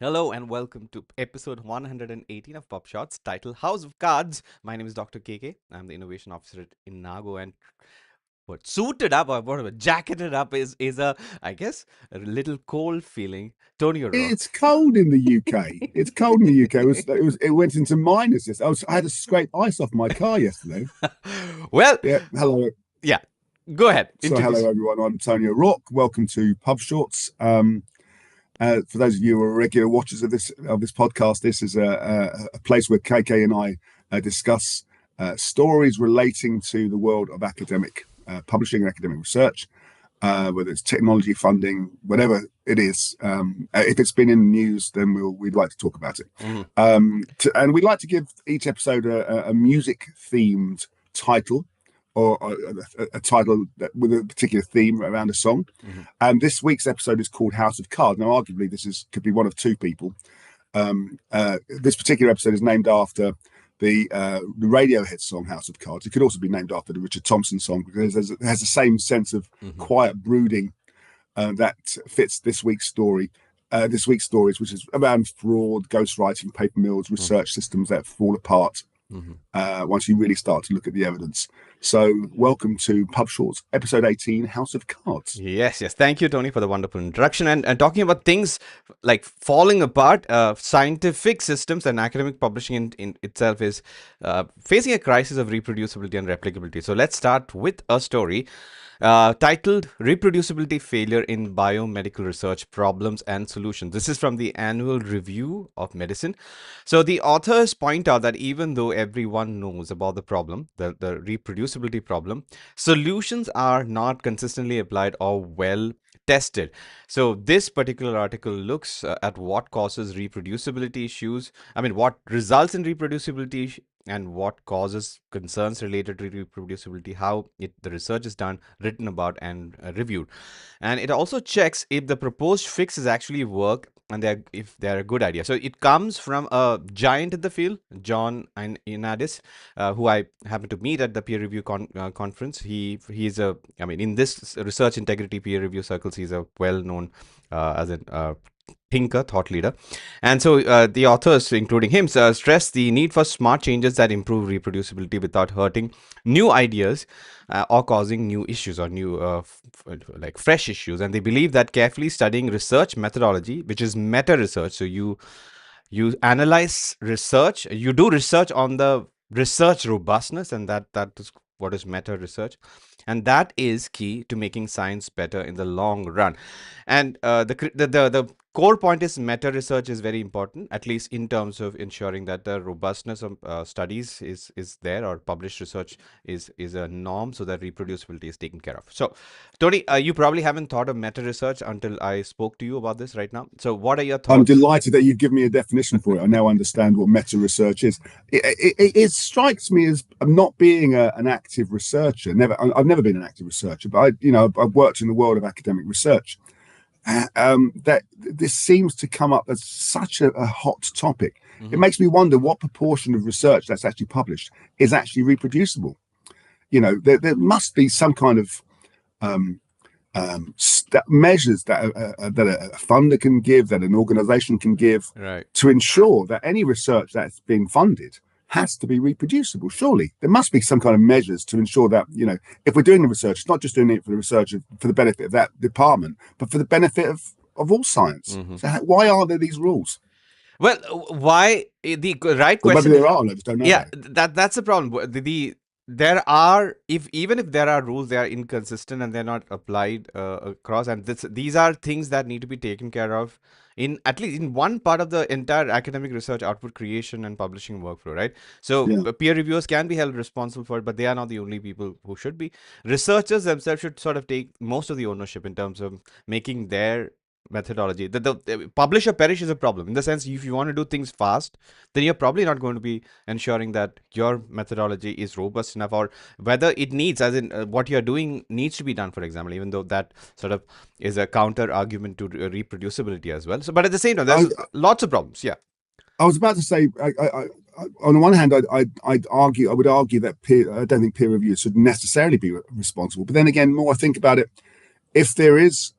Hello and welcome to episode 118 of PubShorts, titled House of Cards. My name is Dr. KK. I'm the innovation officer at Inago, and what suited up or whatever, jacketed up is a, I guess, a little cold feeling. Tony O'Rourke. It's cold in the UK. It's cold in the UK. It went into minus. I had to scrape ice off my car yesterday. Well, Yeah. Hello. yeah, go ahead, So hello introduce. everyone. I'm Tony O'Rourke. Welcome to PubShorts. For those of you who are regular watchers of this podcast, this is a place where KK and I discuss stories relating to the world of academic publishing and academic research, whether it's technology funding, whatever it is. If it's been in the news, then we'd like to talk about it. Mhm. And we'd like to give each episode a music themed title or a title with a particular theme around a song. Mhm. And this week's episode is called House of Cards. Now, arguably, could be one of two people. This particular episode is named after the Radiohead song House of Cards. It could also be named after the Richard Thompson song because it has the same sense of Mhm. quiet brooding that fits this week's stories, which is around fraud, ghostwriting, paper mills, research systems that fall apart Mhm. once you really start to look at the evidence. So, welcome to PubShorts, episode 18, House of Cards. Yes. Thank you, Tony, for the wonderful introduction. And talking about things like falling apart, scientific systems and academic publishing in itself is facing a crisis of reproducibility and replicability. So let's start with a story titled Reproducibility Failure in Biomedical Research Problems and Solutions. This is from the Annual Review of Medicine. So the authors point out that even though everyone knows about the problem, the reproducibility problem, solutions are not consistently applied or well tested. So this particular article looks at what causes reproducibility issues. I mean, what results in reproducibility and what causes concerns related to reproducibility, how the research is done, written about, and reviewed. And it also checks if the proposed fixes actually work and if they're a good idea. So it comes from a giant in the field, John Inadis, who I happened to meet at the peer review conference. He's in this research integrity peer review circles, he's a well-known as a thinker, thought leader. And so the authors, including him, stress the need for smart changes that improve reproducibility without hurting new ideas or causing new issues or new like fresh issues. And they believe that carefully studying research methodology, which is meta research, so you analyze research, you do research on the research robustness, and that is what is meta research, and that is key to making science better in the long run. And the core point is meta research is very important, at least in terms of ensuring that the robustness of studies is there, or published research is a norm, so that reproducibility is taken care of. So Tony, you probably haven't thought of meta research until I spoke to you about this right now. So what are your I'm thoughts? delighted that you've given me a definition for it. I now understand what meta research is. It strikes me as not being an active researcher. I've never been an active researcher, but I've worked in the world of academic research. That this seems to come up as such a hot topic. It Mm-hmm. makes me wonder what proportion of research that's actually published is actually reproducible. There must be some kind of measures that a funder can give, that an organization can give, Right. to ensure that any research that's being funded has to be reproducible. Surely there must be some kind of measures to ensure that, if we're doing the research, it's not just doing it for the research for the benefit of that department, but for the benefit of all science. Mm-hmm. So why are there these rules? Well, why the right Or maybe question there is, are, and I just don't know yeah, about it. that's the problem. There are, if even if there are rules, they are inconsistent and they're not applied across, and these are things that need to be taken care of in at least in one part of the entire academic research output creation and publishing workflow, right? So Yeah. peer reviewers can be held responsible for it, but they are not the only people who should be. Researchers themselves should sort of take most of the ownership in terms of making their methodology. The publish or perish is a problem, in the sense, if you want to do things fast, then you're probably not going to be ensuring that your methodology is robust enough, or whether it needs, as in what you're doing needs to be done, for example, even though that sort of is a counter argument to reproducibility as well. So, but at the same time, I, there's lots of problems. Yeah. I was about to say, on the one hand, I would argue that I don't think peer reviewers should necessarily be responsible. But then again, more I think about it, if there is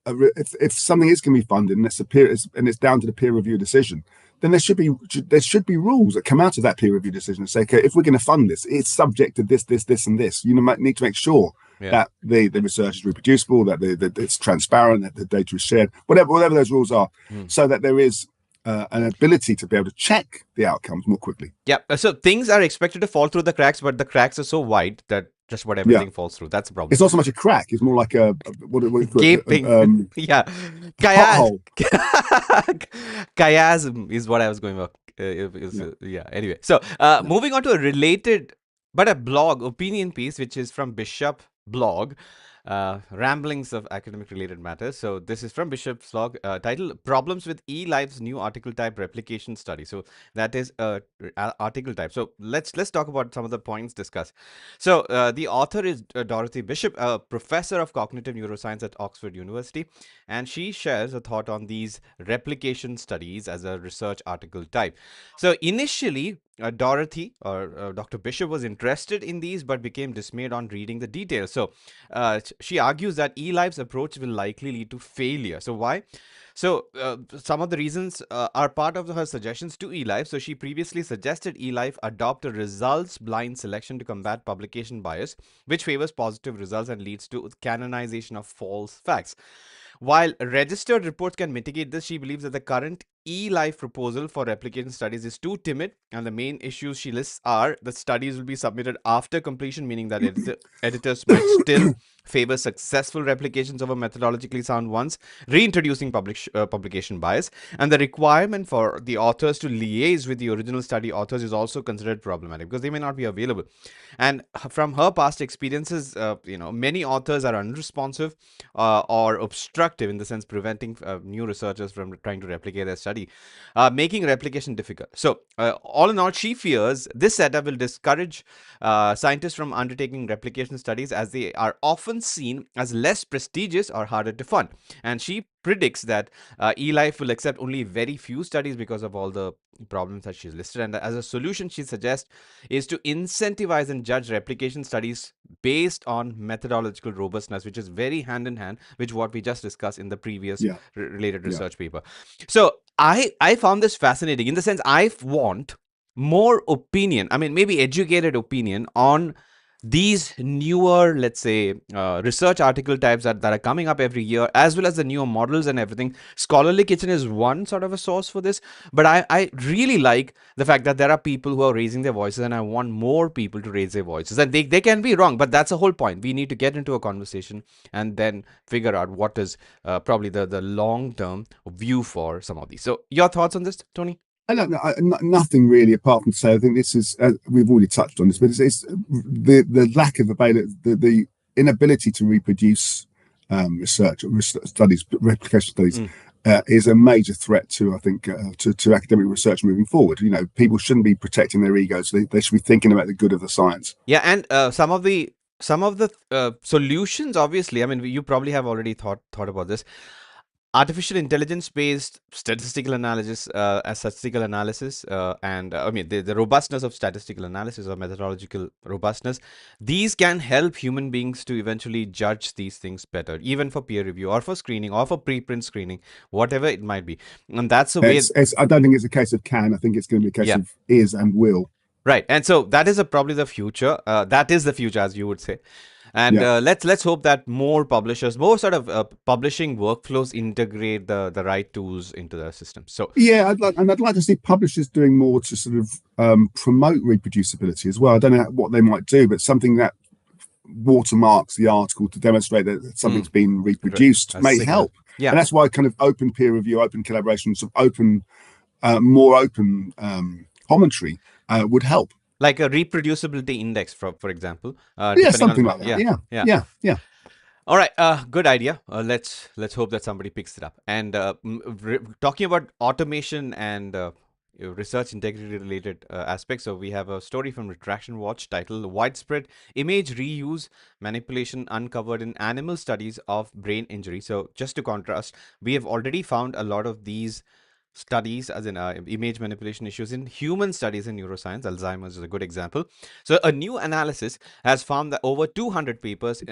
if something is going to be funded and it's down to the peer review decision, then there should be rules that come out of that peer review decision and say, okay, if we're going to fund this, it's subject to this, and this. You might need to make sure Yeah. that the research is reproducible, that it's transparent, that the data is shared, whatever those rules are, so that there is an ability to be able to check the outcomes more quickly. Yeah. So things are expected to fall through the cracks, but the cracks are so wide that just about Yeah. everything falls through. That's the problem. It's not so much a crack; it's more like a what do you call it? Gaping. Yeah. Pothole. Chiasm is what I was going with. Yeah. Anyway, so moving on to a related, but a blog opinion piece, which is from Bishop blog, ramblings of academic related matters. So this is from Bishop's blog, titled "Problems with eLife's New Article Type Replication Study." So that is article type. So let's talk about some of the points discussed. So the author is Dorothy Bishop, a professor of cognitive neuroscience at Oxford University, and she shares a thought on these replication studies as a research article type. So initially, Dorothy or Dr. Bishop was interested in these but became dismayed on reading the details. So she argues that eLife's approach will likely lead to failure. So why? So some of the reasons are part of her suggestions to eLife. So she previously suggested eLife adopt a results blind selection to combat publication bias, which favors positive results and leads to canonization of false facts. While registered reports can mitigate this, she believes that the current eLife proposal for replication studies is too timid, and the main issues she lists are the studies will be submitted after completion, meaning that editors might still favor successful replications over methodologically sound ones, reintroducing publication bias, and the requirement for the authors to liaise with the original study authors is also considered problematic because they may not be available. And from her past experiences, many authors are unresponsive or obstructive, in the sense preventing new researchers from trying to replicate their study, making replication difficult. So all in all, she fears this setup will discourage scientists from undertaking replication studies, as they are often seen as less prestigious or harder to fund. And she predicts that eLife will accept only very few studies because of all the problems that she's listed. And as a solution, she suggests is to incentivize and judge replication studies based on methodological robustness, which is very hand in hand with what we just discussed in the previous Yeah. related Yeah. research paper. So I found this fascinating in the sense I want more opinion, I mean maybe educated opinion on these newer, let's say, research article types that are coming up every year, as well as the newer models and everything. Scholarly Kitchen is one sort of a source for this, but I really like the fact that there are people who are raising their voices, and I want more people to raise their voices. And they can be wrong, but that's the whole point. We need to get into a conversation and then figure out what is probably the long-term view for some of these. So your thoughts on this, Tony? I don't know. Nothing really, apart from to say I think this is we've already touched on this, but it's the lack of availability, the inability to reproduce research studies, replication studies, is a major threat to, I think, to academic research moving forward. People shouldn't be protecting their egos; they should be thinking about the good of the science. Yeah, and some of the solutions, obviously, I mean, you probably have already thought about this. Artificial intelligence based statistical analysis, and I mean the robustness of statistical analysis or methodological robustness, these can help human beings to eventually judge these things better, even for peer review or for screening or for preprint screening, whatever it might be. And that's the way. I don't think it's a case of can. I think it's going to be a case of is and will. Right, and so that is probably the future. That is the future, as you would say. And let's hope that more publishers, more sort of publishing workflows integrate the right tools into the system. So yeah, I'd like to see publishers doing more to sort of promote reproducibility as well. I don't know what they might do, but something that watermarks the article to demonstrate that something's been reproduced may help. Yeah, and that's why kind of open peer review, open collaboration, sort of more open commentary would help. Like a reproducibility index, for example. Something like that. Yeah. All right, good idea. Let's hope that somebody picks it up. And talking about automation and research integrity related aspects, so we have a story from Retraction Watch titled "Widespread Image Reuse Manipulation Uncovered in Animal Studies of Brain Injury." So just to contrast, we have already found a lot of these studies, as in image manipulation issues in human studies in neuroscience. Alzheimer's is a good example. So, a new analysis has found that over 200 papers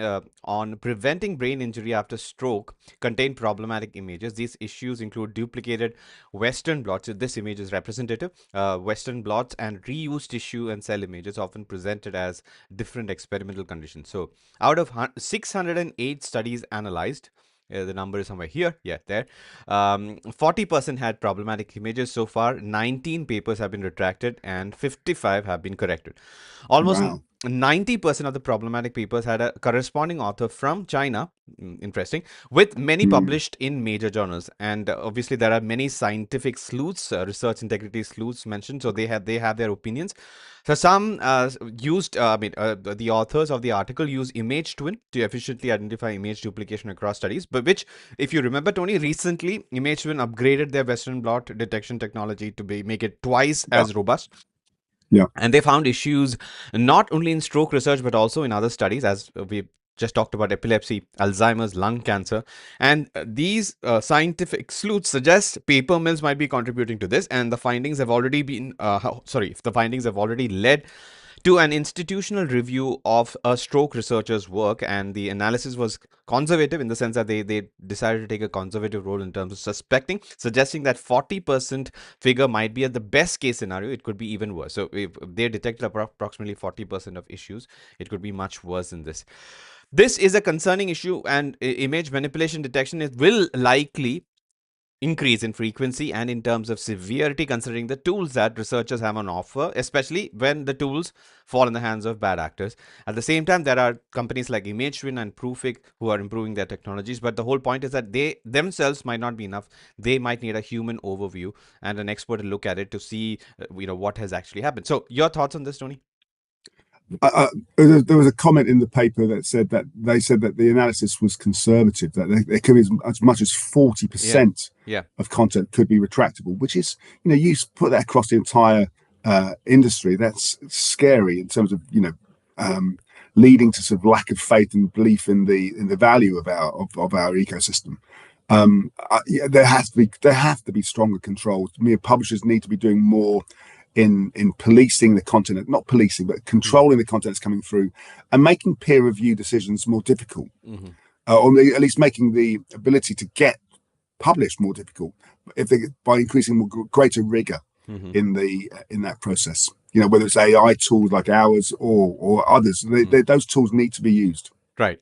on preventing brain injury after stroke contain problematic images. These issues include duplicated Western blots. So this image is representative. Western blots and reused tissue and cell images, often presented as different experimental conditions. So, out of 608 studies analyzed, the number is somewhere here. Yeah, there. 40% had problematic images so far. 19 papers have been retracted and 55 have been corrected. Almost Wow. 90% of the problematic papers had a corresponding author from China. Interesting. With many Mm. published in major journals, and obviously there are many scientific sleuths, research integrity sleuths mentioned. So they have their opinions. So some the authors of the article use image twin to efficiently identify image duplication across studies. But which, if you remember, Tony, recently image twin upgraded their Western blot detection technology to make it twice Yeah. as robust. Yeah. And they found issues not only in stroke research but also in other studies, as we just talked about epilepsy, Alzheimer's, lung cancer. And these scientific sleuths suggest paper mills might be contributing to this. And the findings have already been, if the findings have already led to an institutional review of a stroke researcher's work, and the analysis was conservative in the sense that they decided to take a conservative role in terms of suggesting that 40% figure might be at the best case scenario. It could be even worse. So if they detected approximately 40% of issues, it could be much worse than this. This is a concerning issue, and image manipulation detection will likely increase in frequency and in terms of severity, considering the tools that researchers have on offer, especially when the tools fall in the hands of bad actors. At the same time, there are companies like ImageWin and Proofig who are improving their technologies, but the whole point is that they themselves might not be enough. They might need a human overview and an expert to look at it to see what has actually happened. So your thoughts on this, Tony? There was a comment in the paper that said that they said that the analysis was conservative, that there could be as much as Yeah, 40% yeah. of content could be retractable, which is, you put that across the entire industry. That's scary in terms of, um, leading to sort of lack of faith and belief in the value of our ecosystem. Yeah, there have to be stronger controls. Publishers need to be doing more in policing the content, not policing, but Mm-hmm. controlling the content that's coming through, and making peer review decisions more difficult, Mm-hmm. at least making the ability to get published more difficult, if they by increasing greater rigor Mm-hmm. in that process. Whether it's AI tools like ours or others, Mm-hmm. those tools need to be used Right.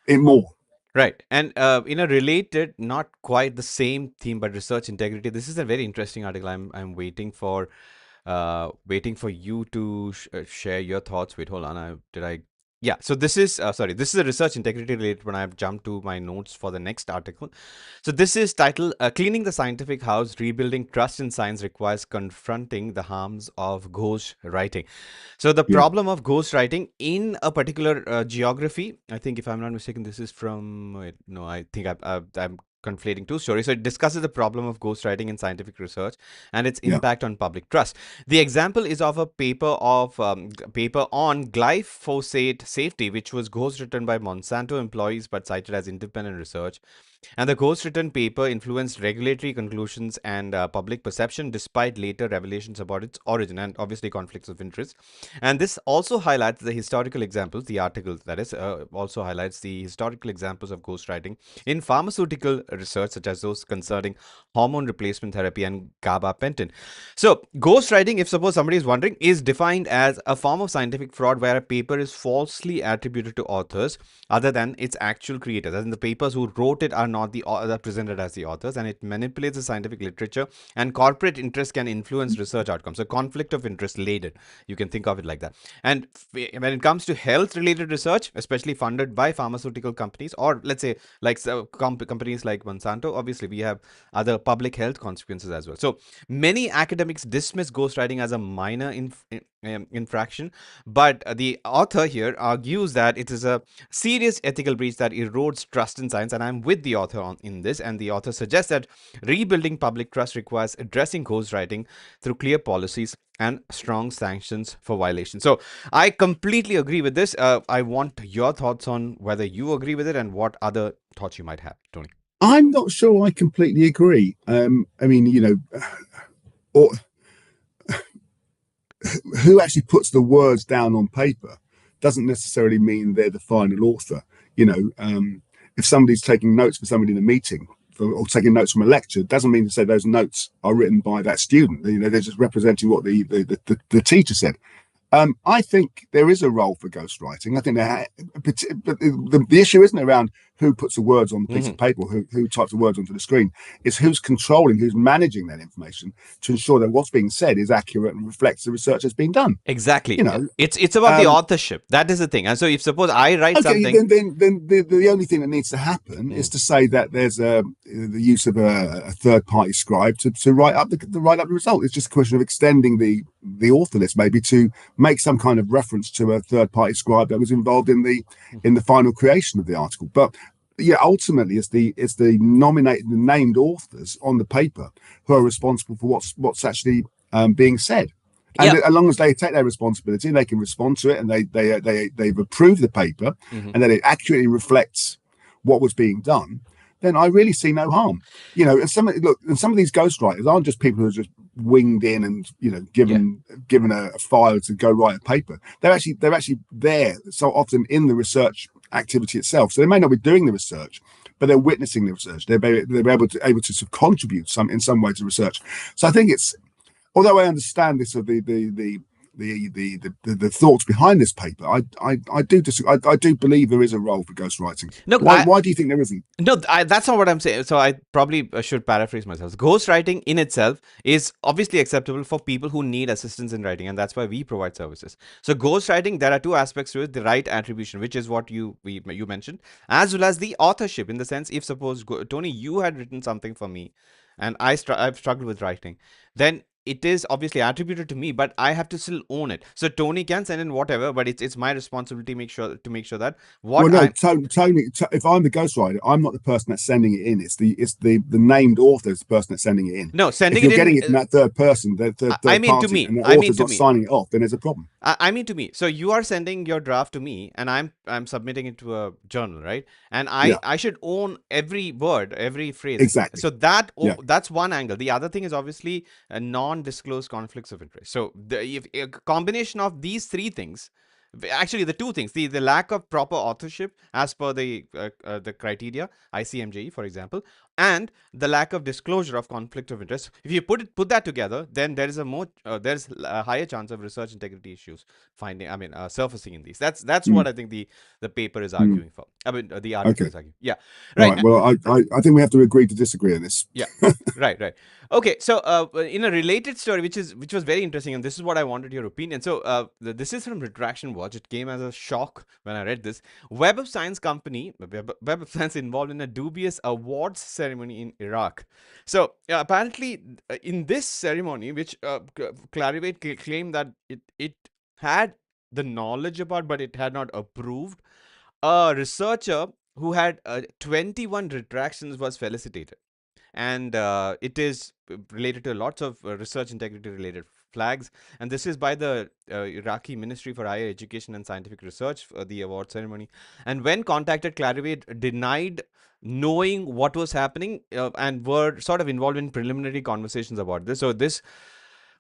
in more. Right. And in a related, not quite the same theme, but research integrity, this is a very interesting article. I'm waiting for you to share your thoughts. Wait, hold on. Yeah. So this is This is a research integrity related when I've jumped to my notes for the next article. So this is titled "Cleaning the Scientific House: Rebuilding Trust in Science Requires Confronting the Harms of Ghost Writing." So the Yeah, problem of ghostwriting in a particular geography, I think if I'm not mistaken, this is from, wait, no, I think I'm conflating two stories. So it discusses the problem of ghostwriting in scientific research and its yeah, impact on public trust. The example is of a paper on glyphosate safety, which was ghostwritten by Monsanto employees but cited as independent research. And the ghost written paper influenced regulatory conclusions and public perception despite later revelations about its origin and obviously conflicts of interest. And this also highlights the historical examples, the article that is, also highlights the historical examples of ghostwriting in pharmaceutical research, such as those concerning hormone replacement therapy and gabapentin. So, ghostwriting, if suppose somebody is wondering, is defined as a form of scientific fraud where a paper is falsely attributed to authors other than its actual creators. As in, the papers who wrote it are not are presented as the authors, and it manipulates the scientific literature. And corporate interest can influence research outcomes. So, conflict of interest laden. You can think of it like that. And when it comes to health-related research, especially funded by pharmaceutical companies, or let's say like companies like Monsanto, obviously we have other public health consequences as well. So many academics dismiss ghostwriting as a minor infraction, but the author here argues that it is a serious ethical breach that erodes trust in science. And I'm with the author in this. And the author suggests that rebuilding public trust requires addressing ghostwriting through clear policies and strong sanctions for violation. So I completely agree with this. I want your thoughts on whether you agree with it and what other thoughts you might have, Tony. I'm not sure I completely agree. I mean, or who actually puts the words down on paper doesn't necessarily mean they're the final author. If somebody's taking notes for somebody in a meeting or taking notes from a lecture, doesn't mean to say those notes are written by that student. They're just representing what the teacher said. I think there is a role for ghostwriting. I think but the issue isn't around who puts the words on the piece of Hmm. paper, or who types the words onto the screen. It's who's controlling, who's managing that information to ensure that what's being said is accurate and reflects the research that's being done. Exactly. You know, It's about the um, authorship. That is the thing. And so if suppose I write Okay, something, then the only thing that needs to happen is mm, to say that there's the use of a third party scribe to write up the write up the result. It's just a question of extending the author list, maybe to make some kind of reference to a third party scribe that was involved in the final creation of the article. But yeah, ultimately, it's the nominated, the named authors on the paper who are responsible for what's actually being said. And yeah. as long as they take their responsibility, they can respond to it, and they've approved the paper, Hmm. and that it accurately reflects what was being done. Then I really see no harm. And some of these ghostwriters aren't just people who are just winged in and Yeah. given a file to go write a paper. They're actually there so often in the research activity itself. So they may not be doing the research, but they're witnessing the research. They're able to sort of contribute in some way to research. So I think it's although I understand this of the thoughts behind this paper, I do disagree. I do believe there is a role for ghostwriting. No, Why do you think there isn't? no, that's not what I'm saying. So I probably should paraphrase myself. Ghostwriting in itself is obviously acceptable for people who need assistance in writing, and that's why we provide services. So ghostwriting, there are two aspects to it: the right attribution, which is what you mentioned, as well as the authorship. In the sense, if suppose Tony, you had written something for me, and I've struggled with writing, then it is obviously attributed to me, but I have to still own it. So Tony can send in whatever, but it's my responsibility to make sure that what Well, no, I Tony. If I'm the ghostwriter, I'm not the person that's sending it in. It's the named author is the person that's sending it in. no If sending it you're in. getting it from that third person, that I third mean to party, me. and the I mean author's to not me. signing it off, then there's a problem. I mean to me. So you are sending your draft to me, and I'm submitting it to a journal, right? And I Yeah, I should own every word, every phrase. exactly. So Yeah. that's one angle. The other thing is obviously a non-disclosed conflicts of interest. So if a combination of these three things, actually the two things, the lack of proper authorship as per the criteria ICMJE, for example, and the lack of disclosure of conflict of interest. If you put that together, then there's a higher chance of research integrity issues surfacing in these. That's what Mm, I think the paper is mm, arguing for. The article okay. is arguing. Yeah, All right. right. Well, I think we have to agree to disagree on this. Yeah. Right, right. Okay, so in a related story, which was very interesting, and this is what I wanted your opinion. So this is from Retraction Watch. It came as a shock when I read this. Web of Science involved in a dubious awards ceremony in Iraq. So apparently, in this ceremony, which Clarivate claimed that it had the knowledge about, but it had not approved, a researcher who had 21 retractions was felicitated, and it is related to lots of research integrity related flags, and this is by the Iraqi Ministry for Higher Education and Scientific Research for the award ceremony. And when contacted, Clarivate denied knowing what was happening, and were sort of involved in preliminary conversations about this. So this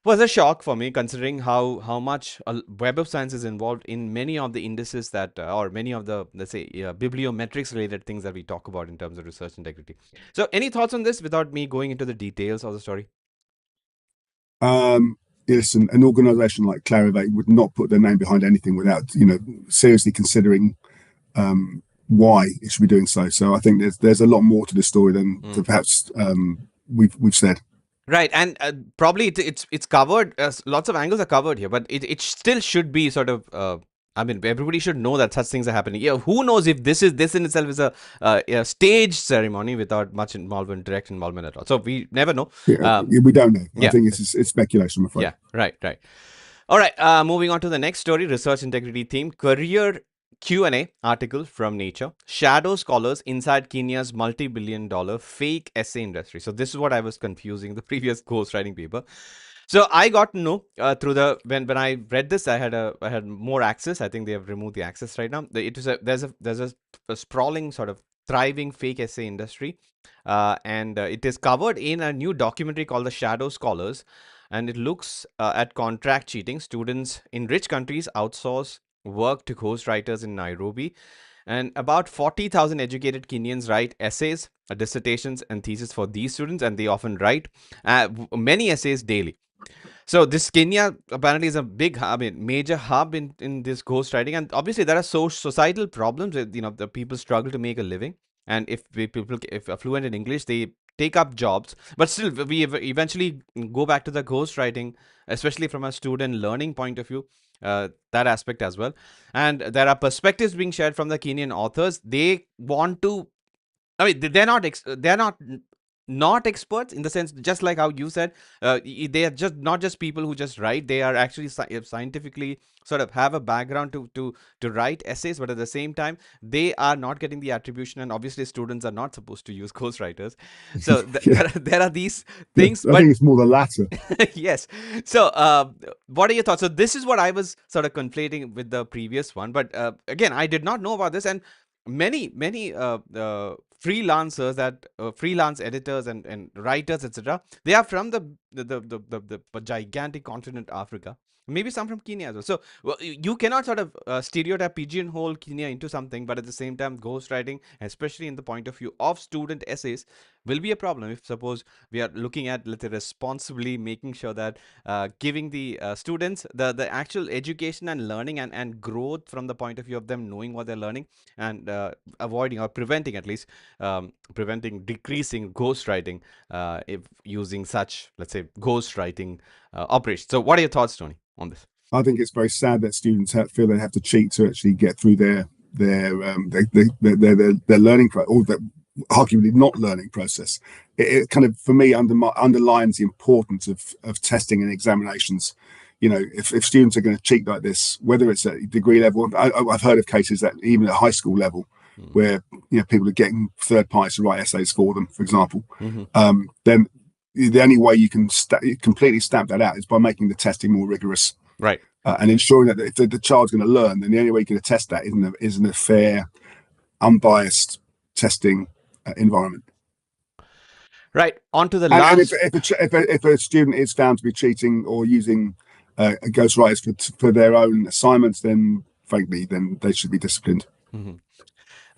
was a shock for me, considering how much Web of Science is involved in many of the indices that or many of the, let's say, bibliometrics related things that we talk about in terms of research integrity. So any thoughts on this without me going into the details of the story? Um, Listen, an organisation like Clarivate would not put their name behind anything without seriously considering why it should be doing so. So I think there's a lot more to this story than Mm. perhaps we've said. Right, and probably it's covered. Lots of angles are covered here, but it still should be sort of. Everybody should know that such things are happening. Yeah, who knows if this in itself is a stage ceremony without much involvement, direct involvement at all. So we never know. Yeah, Um, we don't know. I yeah, think it's speculation, I'm afraid. yeah, right, right. All right, moving on to the next story, research integrity theme, career Q&A article from Nature, shadow scholars inside Kenya's multi-billion dollar fake essay industry. So this is what I was confusing the previous ghostwriting paper. So I got to know through the when I read this, I had more access. I think they have removed the access right now. It was a there's a sprawling sort of thriving fake essay industry. And it is covered in a new documentary called The Shadow Scholars. And it looks at contract cheating. Students in rich countries outsource work to ghostwriters in Nairobi. And about 40,000 educated Kenyans write essays, dissertations, and theses for these students. And they often write many essays daily. So this Kenya apparently is a big hub, major hub in this ghostwriting, and obviously there are societal problems. The people struggle to make a living, and if are fluent in English, they take up jobs. But still, we eventually go back to the ghostwriting, especially from a student learning point of view. That aspect as well, and there are perspectives being shared from the Kenyan authors. They want to, I mean, they're not experts in the sense, just like how you said, they are just not just people who just write. They are actually scientifically sort of have a background to write essays, but at the same time, they are not getting the attribution. And obviously, students are not supposed to use ghostwriters. So Yeah, there are these yeah. things, I but think it's more the latter. yes. So, what are your thoughts? So, this is what I was sort of conflating with the previous one. But again, I did not know about this, and many freelancers, that freelance editors and writers, etc. They are from the gigantic continent Africa. Maybe some from Kenya as well. So you cannot sort of stereotype, pigeonhole Kenya into something, but at the same time, ghostwriting, especially in the point of view of student essays, will be a problem if suppose we are looking at, let's say, responsibly making sure that giving the students the actual education and learning and growth from the point of view of them knowing what they're learning, and avoiding or preventing, at least preventing, decreasing ghostwriting, if using such, let's say, ghostwriting operations. So what are your thoughts, Tony, on this? I think it's very sad that students feel they have to cheat to actually get through their learning or their arguably not learning process. It kind of, for me, underlines the importance of testing and examinations. If students are going to cheat like this, whether it's at degree level, I've heard of cases that even at high school level, where people are getting third parties to write essays for them, for example. Then the only way you can completely stamp that out is by making the testing more rigorous. Right. And ensuring that if the child's going to learn, then the only way you can test that is in a fair, unbiased testing environment. Right. On to the And last. if a student is found to be cheating or using ghostwriters for their own assignments, then frankly, then they should be disciplined.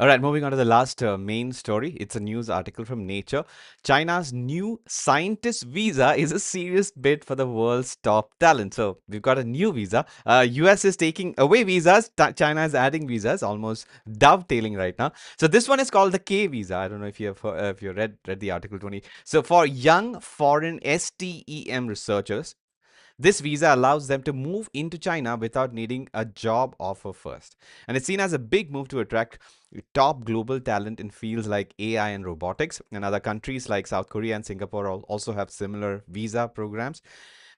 All right, moving on to the last main story. It's a news article from Nature. China's new scientist visa is a serious bid for the world's top talent. So we've got a new visa. US is taking away visas. China is adding visas, almost dovetailing right now. So this one is called the K visa. I don't know if you have if you read the article, 20. So for young foreign STEM researchers, this visa allows them to move into China without needing a job offer first. And it's seen as a big move to attract top global talent in fields like AI and robotics. And other countries like South Korea and Singapore also have similar visa programs.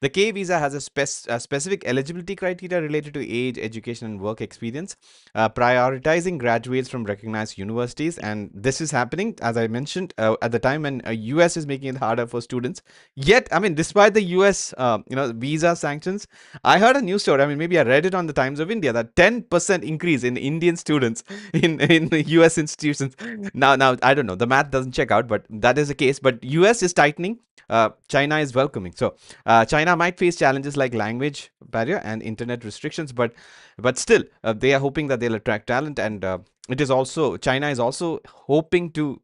The K visa has a specific eligibility criteria related to age, education, and work experience, prioritizing graduates from recognized universities. And this is happening, as I mentioned, at the time when US is making it harder for students. Yet, I mean, despite the US, visa sanctions, I heard a news story. I mean, maybe I read it on the Times of India, that 10% increase in Indian students in the US institutions. Now, I don't know. The math doesn't check out, but that is the case. But US is tightening. China is welcoming. So China might face challenges like language barrier and internet restrictions, but still, they are hoping that they'll attract talent, and it is also, China is also hoping to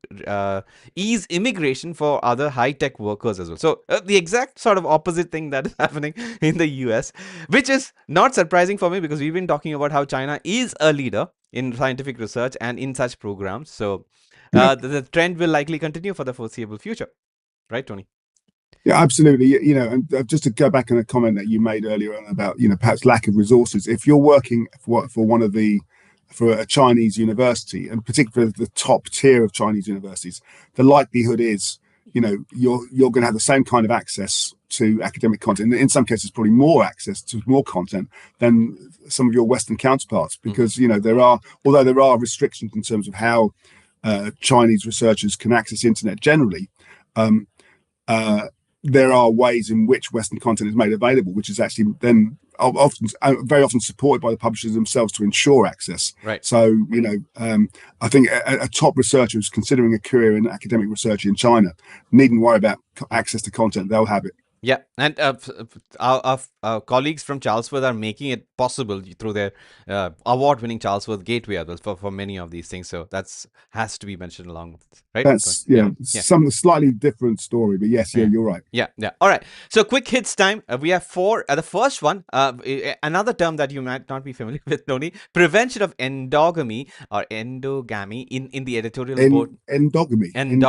ease immigration for other high-tech workers as well. So the exact sort of opposite thing that is happening in the US, which is not surprising for me, because we've been talking about how China is a leader in scientific research and in such programs. So Yeah. the trend will likely continue for the foreseeable future, right, Tony? Yeah, absolutely. And just to go back on a comment that you made earlier on about, perhaps lack of resources. If you're working for a Chinese university, and particularly the top tier of Chinese universities, the likelihood is, you're going to have the same kind of access to academic content. In some cases, probably more access to more content than some of your Western counterparts, because although there are restrictions in terms of how Chinese researchers can access the internet generally. there are ways in which Western content is made available, which is actually then often, very often supported by the publishers themselves to ensure access. Right. So, I think a top researcher who's considering a career in academic research in China needn't worry about access to content; they'll have it. Yeah, and our colleagues from Charlesworth are making it possible through their award-winning Charlesworth Gateway as well for many of these things. So that's has to be mentioned along with this, right? That's Yeah, yeah. some slightly different story, but yes, Yeah. you're right. Yeah, yeah. All right. So quick hits time. We have four. The first one, another term that you might not be familiar with, Tony, prevention of endogamy or endogamy in the editorial board. Endogamy, and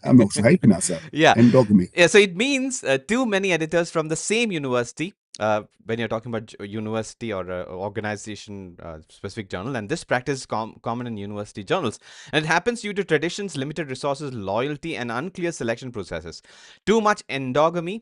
I'm not sure how you pronounce that. Yeah. Endogamy. Yeah, so it means too many editors from the same university. When you're talking about university or organization specific journal, and this practice is common in university journals, and it happens due to traditions, limited resources, loyalty, and unclear selection processes. Too much endogamy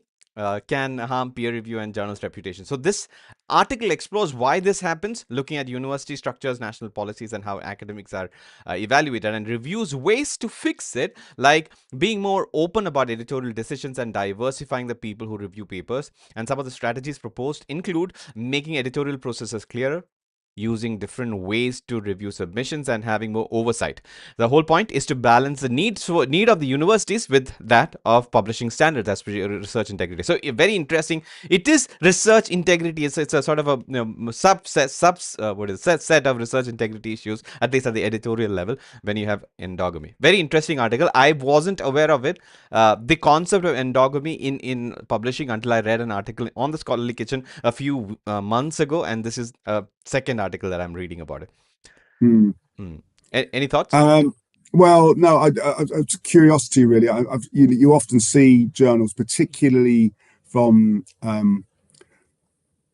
can harm peer review and journals' reputation. So this article explores why this happens, looking at university structures, national policies, and how academics are evaluated, and reviews ways to fix it, like being more open about editorial decisions and diversifying the people who review papers. And some of the strategies proposed include making editorial processes clearer, using different ways to review submissions, and having more oversight. The whole point is to balance the need of the universities with that of publishing standards as per research integrity. So very interesting. It is research integrity. It's a sort of a set of research integrity issues, at least at the editorial level, when you have endogamy. Very interesting article. I wasn't aware of it. The concept of endogamy in publishing until I read an article on the Scholarly Kitchen a few months ago, and this is second article that I'm reading about it. Hmm. Any thoughts? Well, no, it's curiosity really. You often see journals, particularly from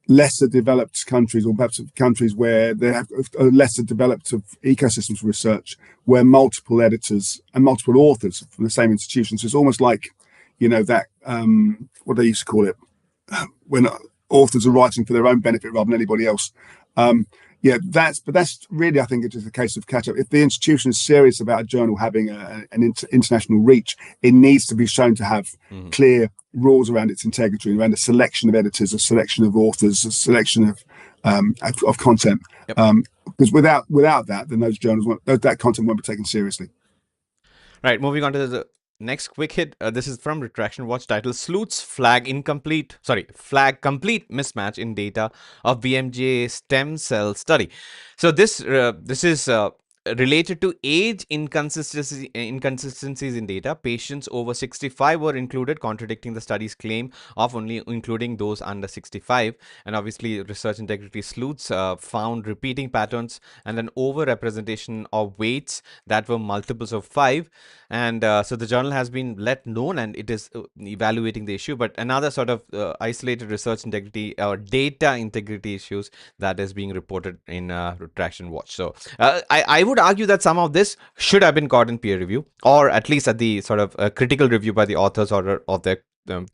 lesser developed countries, or perhaps countries where they have a lesser developed ecosystems for research, where multiple editors and multiple authors from the same institution. So it's almost like, that what they used to call it, when authors are writing for their own benefit rather than anybody else. That's really, I think, it's just a case of catch up. If the institution is serious about a journal having an international reach, it needs to be shown to have clear rules around its integrity, around a selection of editors, a selection of authors, a selection of content. Yep. Because without that, then those journals that content won't be taken seriously. Right. Moving on to the next quick hit. This is from Retraction Watch, titled "Sleuths flag complete mismatch in data of BMJ stem cell study." So this is related to age inconsistencies in data. Patients over 65 were included, contradicting the study's claim of only including those under 65. And obviously, research integrity sleuths found repeating patterns and an overrepresentation of weights that were multiples of 5. And so the journal has been let known, and it is evaluating the issue. But another sort of isolated research integrity or data integrity issues that is being reported in Retraction Watch. So I would argue that some of this should have been caught in peer review, or at least at the sort of critical review by the authors or of their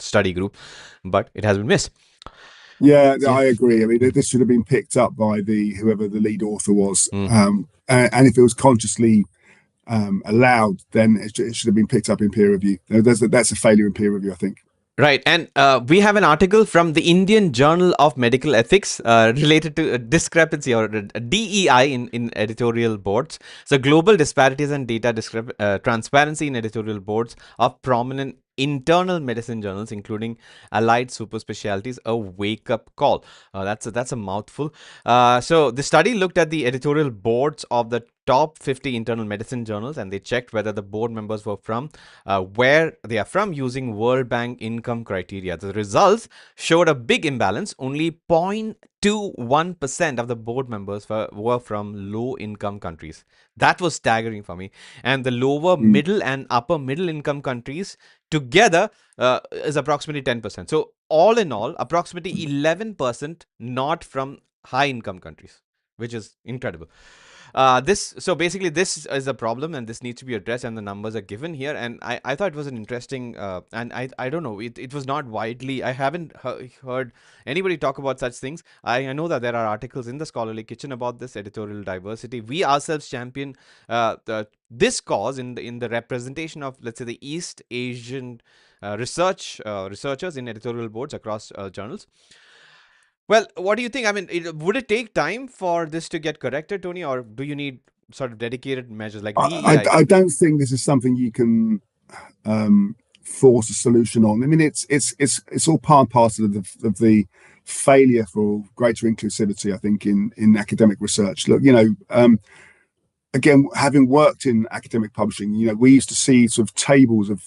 study group, but it has been missed. Yeah, I agree. I mean, this should have been picked up by whoever the lead author was, and if it was consciously allowed, then it should have been picked up in peer review. That's a failure in peer review, I think. Right, and we have an article from the Indian Journal of Medical Ethics related to a discrepancy or DEI in editorial boards. So global disparities and data transparency in editorial boards of prominent internal medicine journals, including allied super specialties, a wake-up call. That's a mouthful. So the study looked at the editorial boards of the top 50 internal medicine journals, and they checked whether the board members were from where they are from using World Bank income criteria. The results showed a big imbalance. Only 0.21% of the board members were from low income countries. That was staggering for me. And the lower middle and upper middle income countries together is approximately 10%. So all in all, approximately 11% not from high income countries. which is incredible. This so basically this is a problem, and this needs to be addressed, and the numbers are given here. And I thought it was an interesting, and I don't know, it was not widely. I haven't heard anybody talk about such things. I know that there are articles in the Scholarly Kitchen about this editorial diversity. We ourselves champion this cause in the representation of, let's say, the East Asian researchers in editorial boards across journals. Well, what do you think? I mean, would it take time for this to get corrected, Tony, or do you need sort of dedicated measures like DEI? I don't think this is something you can force a solution on. I mean, it's all part and parcel of the failure for greater inclusivity, I think, in academic research. Look, again, having worked in academic publishing, we used to see sort of tables of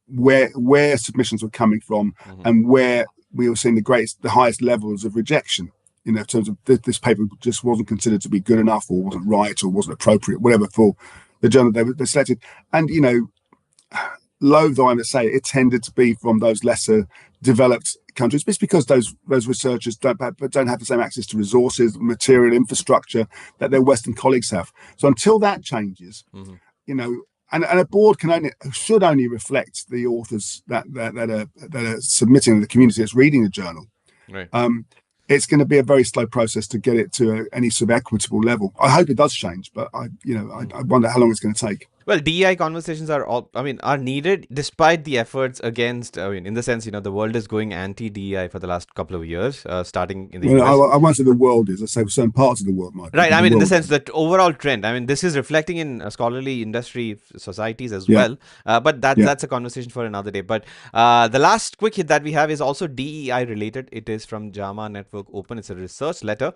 where submissions were coming from, and where we were seeing the highest levels of rejection. In terms of this paper just wasn't considered to be good enough, or wasn't right, or wasn't appropriate, whatever, for the journal they selected. And loath though I'm to say, it tended to be from those lesser developed countries. It's because those researchers don't have the same access to resources, material, infrastructure that their Western colleagues have. So until that changes, and a board should only reflect the authors that are submitting, the community that's reading the journal. Right. It's going to be a very slow process to get it to any sort of equitable level. I hope it does change, but I wonder how long it's going to take. Well, DEI conversations are needed despite the efforts against, in the sense, the world is going anti-DEI for the last couple of years, starting in the US. I won't say the world is, I say certain parts of the world might. Right, in the sense that overall trend, this is reflecting in scholarly industry societies as well, but that's a conversation for another day. But the last quick hit that we have is also DEI related. It is from JAMA Network Open. It's a research letter.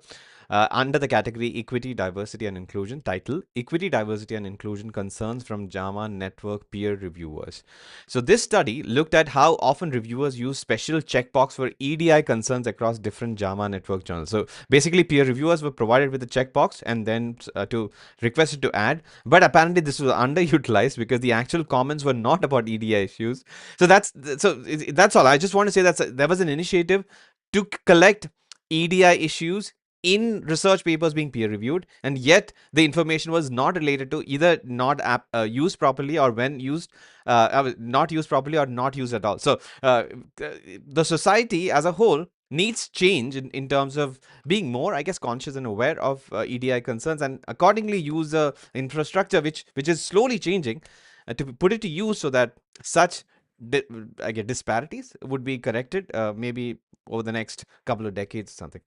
Under the category Equity, Diversity and Inclusion, title Equity, Diversity and Inclusion Concerns from JAMA Network Peer Reviewers. So this study looked at how often reviewers use special checkbox for EDI concerns across different JAMA Network journals. So basically, peer reviewers were provided with a checkbox and then requested to add, but apparently this was underutilized because the actual comments were not about EDI issues. So that's all. I just want to say that there was an initiative to collect EDI issues in research papers being peer reviewed, and yet the information was not related to either not used properly, or when used not used properly, or not used at all. So the society as a whole needs change in terms of being more, I guess, conscious and aware of EDI concerns, and accordingly use the infrastructure which is slowly changing to put it to use, so that such disparities would be corrected, maybe over the next couple of decades or something.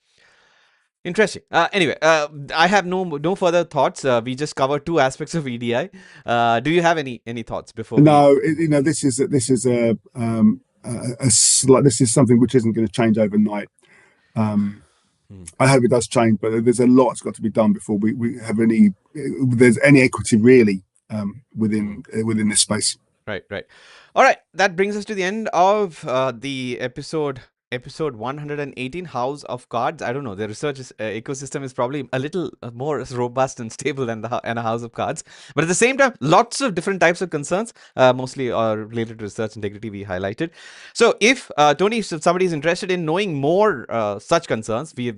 Interesting. Anyway, I have no further thoughts. We just covered two aspects of EDI. Do you have any thoughts before? No, this is something which isn't going to change overnight. I hope it does change, but there's a lot that's got to be done before we have there's any equity really within this space. Right. All right. That brings us to the end of the episode 118, House of Cards. I don't know, the research ecosystem is probably a little more robust and stable than a House of Cards, but at the same time, lots of different types of concerns, mostly are related to research integrity, we highlighted. So if Tony, if somebody is interested in knowing more such concerns we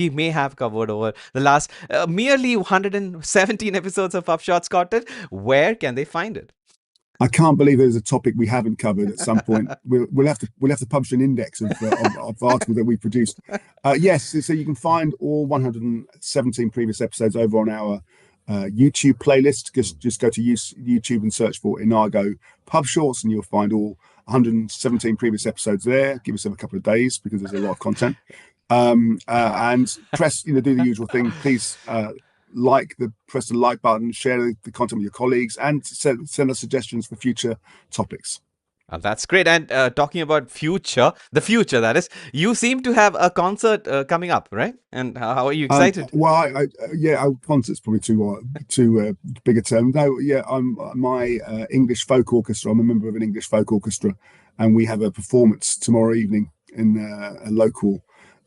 may have covered over the last merely 117 episodes of PubShorts Content, where can they find it? I can't believe there's a topic we haven't covered at some point. We'll have to publish an index of articles that we produced. Yes, so you can find all 117 previous episodes over on our YouTube playlist. Just go to YouTube and search for Inago PubShorts, and you'll find all 117 previous episodes there. Give us a couple of days because there's a lot of content. And press, do the usual thing. Please press the like button, share the content with your colleagues, and send us suggestions for future topics. That's great. And talking about the future that is, you seem to have a concert coming up, right? And how are you excited? Well, our concert's probably too big a term. No, I'm my English folk orchestra. I'm a member of an English folk orchestra, and we have a performance tomorrow evening in a local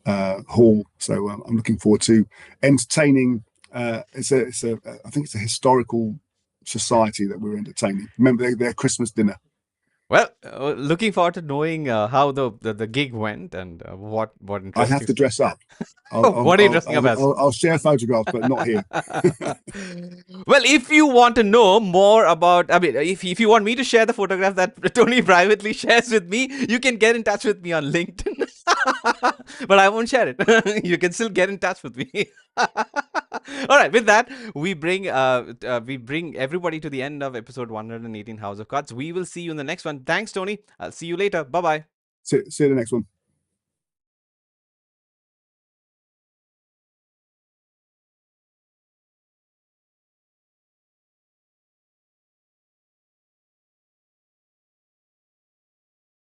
hall. So I'm looking forward to entertaining. I think it's a historical society that we're entertaining. Remember their Christmas dinner. Well, looking forward to knowing how the gig went and what I have interesting. to dress up. What are you dressing up as? I'll share photographs, but not here. Well, if you want to know more about, I mean, if you want me to share the photograph that Tony privately shares with me, you can get in touch with me on LinkedIn. But I won't share it. You can still get in touch with me. All right. With that, we bring everybody to the end of episode 118 House of Cards. We will see you in the next one. Thanks, Tony. I'll see you later. Bye bye. See you in the next one.